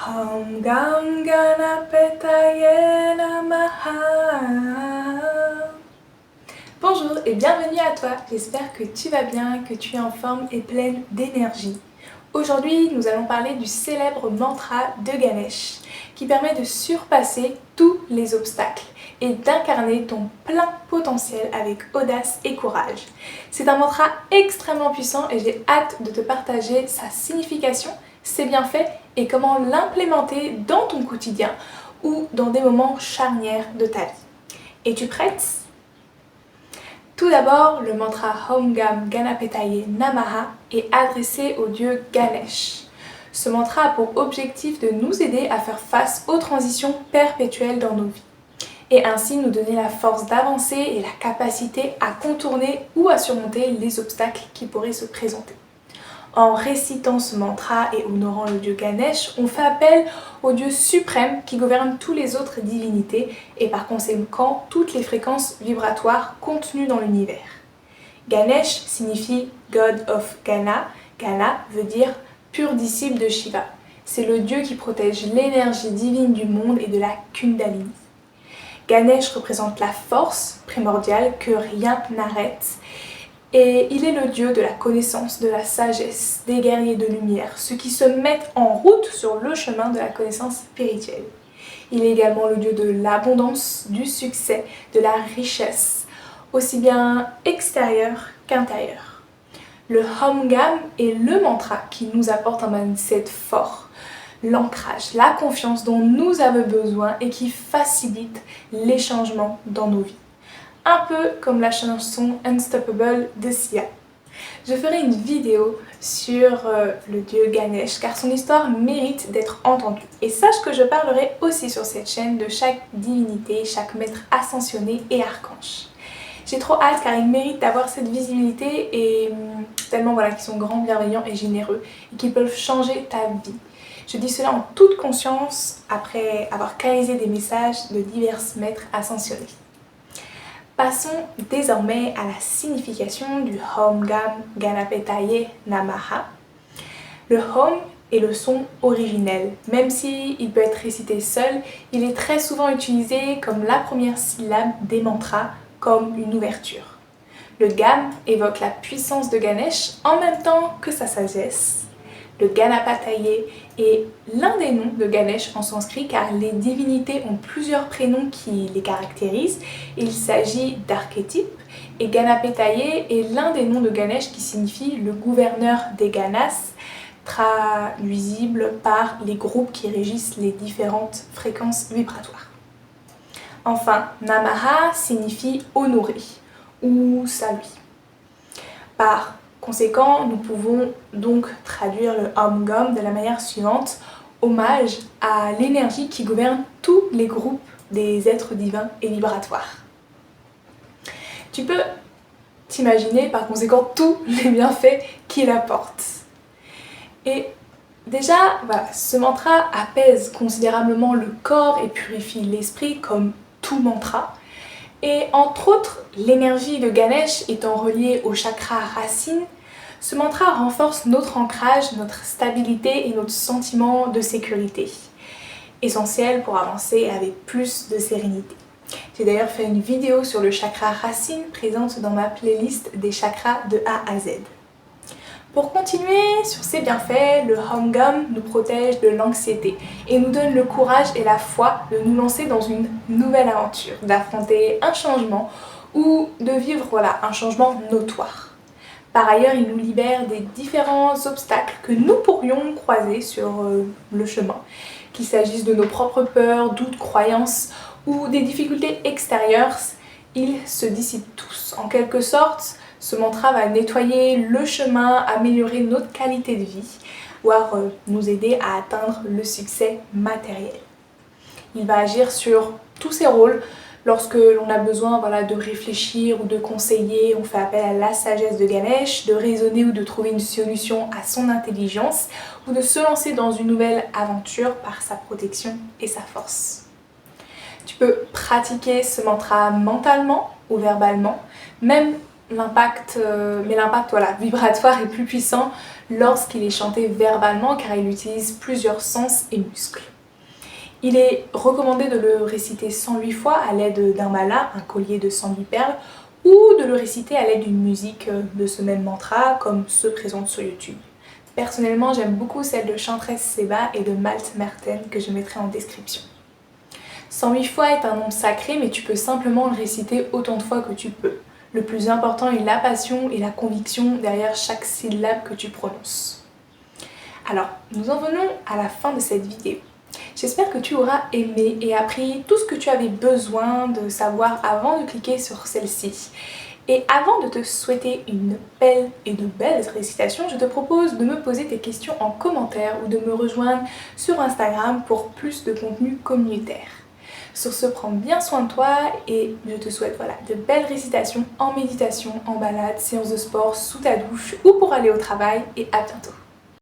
Om Gam Ganapetaye Namaha. Bonjour et bienvenue à toi, j'espère que tu vas bien, que tu es en forme et pleine d'énergie. Aujourd'hui, nous allons parler du célèbre mantra de Ganesh qui permet de surpasser tous les obstacles et d'incarner ton plein potentiel avec audace et courage. C'est un mantra extrêmement puissant et j'ai hâte de te partager sa signification, ses bienfaits et comment l'implémenter dans ton quotidien ou dans des moments charnières de ta vie. Es-tu prête ? Tout d'abord, le mantra Om Gam Ganapetaye Namaha est adressé au dieu Ganesh. Ce mantra a pour objectif de nous aider à faire face aux transitions perpétuelles dans nos vies et ainsi nous donner la force d'avancer et la capacité à contourner ou à surmonter les obstacles qui pourraient se présenter. En récitant ce mantra et honorant le dieu Ganesh, on fait appel au dieu suprême qui gouverne toutes les autres divinités et par conséquent toutes les fréquences vibratoires contenues dans l'univers. Ganesh signifie God of Gana. Gana veut dire pur disciple de Shiva. C'est le dieu qui protège l'énergie divine du monde et de la Kundalini. Ganesh représente la force primordiale que rien n'arrête. Et il est le dieu de la connaissance, de la sagesse, des guerriers de lumière, ceux qui se mettent en route sur le chemin de la connaissance spirituelle. Il est également le dieu de l'abondance, du succès, de la richesse, aussi bien extérieure qu'intérieure. Le Om Gam est le mantra qui nous apporte un mindset fort, l'ancrage, la confiance dont nous avons besoin et qui facilite les changements dans nos vies. Un peu comme la chanson Unstoppable de Sia. Je ferai une vidéo sur le dieu Ganesh car son histoire mérite d'être entendue. Et sache que je parlerai aussi sur cette chaîne de chaque divinité, chaque maître ascensionné et archange. J'ai trop hâte car ils méritent d'avoir cette visibilité et tellement voilà qu'ils sont grands, bienveillants et généreux et qu'ils peuvent changer ta vie. Je dis cela en toute conscience après avoir canalisé des messages de divers maîtres ascensionnés. Passons désormais à la signification du Om Gam Ganapetaye Namaha. Le Om est le son originel. Même s'il peut être récité seul, il est très souvent utilisé comme la première syllabe des mantras, comme une ouverture. Le Gam évoque la puissance de Ganesh en même temps que sa sagesse. Le Ganapetaye est l'un des noms de Ganesh en sanskrit car les divinités ont plusieurs prénoms qui les caractérisent. Il s'agit d'archétypes et Ganapetaye est l'un des noms de Ganesh qui signifie le gouverneur des Ganas, traduisible par les groupes qui régissent les différentes fréquences vibratoires. Enfin, Namaha signifie honorer ou saluer. Par conséquent, nous pouvons donc traduire le Om Gam de la manière suivante: hommage à l'énergie qui gouverne tous les groupes des êtres divins et vibratoires. Tu peux t'imaginer par conséquent tous les bienfaits qu'il apporte. Et déjà, voilà, ce mantra apaise considérablement le corps et purifie l'esprit comme tout mantra. Et entre autres, l'énergie de Ganesh étant reliée au chakra racine, ce mantra renforce notre ancrage, notre stabilité et notre sentiment de sécurité, essentiel pour avancer avec plus de sérénité. J'ai d'ailleurs fait une vidéo sur le chakra racine présente dans ma playlist des chakras de A à Z. Pour continuer sur ces bienfaits, le Om Gam nous protège de l'anxiété et nous donne le courage et la foi de nous lancer dans une nouvelle aventure, d'affronter un changement ou de vivre un changement notoire. Par ailleurs, il nous libère des différents obstacles que nous pourrions croiser sur le chemin, qu'il s'agisse de nos propres peurs, doutes, croyances ou des difficultés extérieures, ils se dissipent tous. En quelque sorte, ce mantra va nettoyer le chemin, améliorer notre qualité de vie, voire nous aider à atteindre le succès matériel. Il va agir sur tous ces rôles. Lorsque l'on a besoin de réfléchir ou de conseiller, on fait appel à la sagesse de Ganesh, de raisonner ou de trouver une solution à son intelligence, ou de se lancer dans une nouvelle aventure par sa protection et sa force. Tu peux pratiquer ce mantra mentalement ou verbalement, mais l'impact vibratoire est plus puissant lorsqu'il est chanté verbalement car il utilise plusieurs sens et muscles. Il est recommandé de le réciter 108 fois à l'aide d'un mala, un collier de 108 perles, ou de le réciter à l'aide d'une musique de ce même mantra comme ceux présents sur YouTube. Personnellement, j'aime beaucoup celle de Chanteresse Seba et de Malte Merten que je mettrai en description. 108 fois est un nombre sacré, mais tu peux simplement le réciter autant de fois que tu peux. Le plus important est la passion et la conviction derrière chaque syllabe que tu prononces. Alors, nous en venons à la fin de cette vidéo. J'espère que tu auras aimé et appris tout ce que tu avais besoin de savoir avant de cliquer sur celle-ci. Et avant de te souhaiter une belle et de belles récitations, je te propose de me poser tes questions en commentaire ou de me rejoindre sur Instagram pour plus de contenu communautaire. Sur ce, prends bien soin de toi et je te souhaite de belles récitations en méditation, en balade, séance de sport, sous ta douche ou pour aller au travail et à bientôt.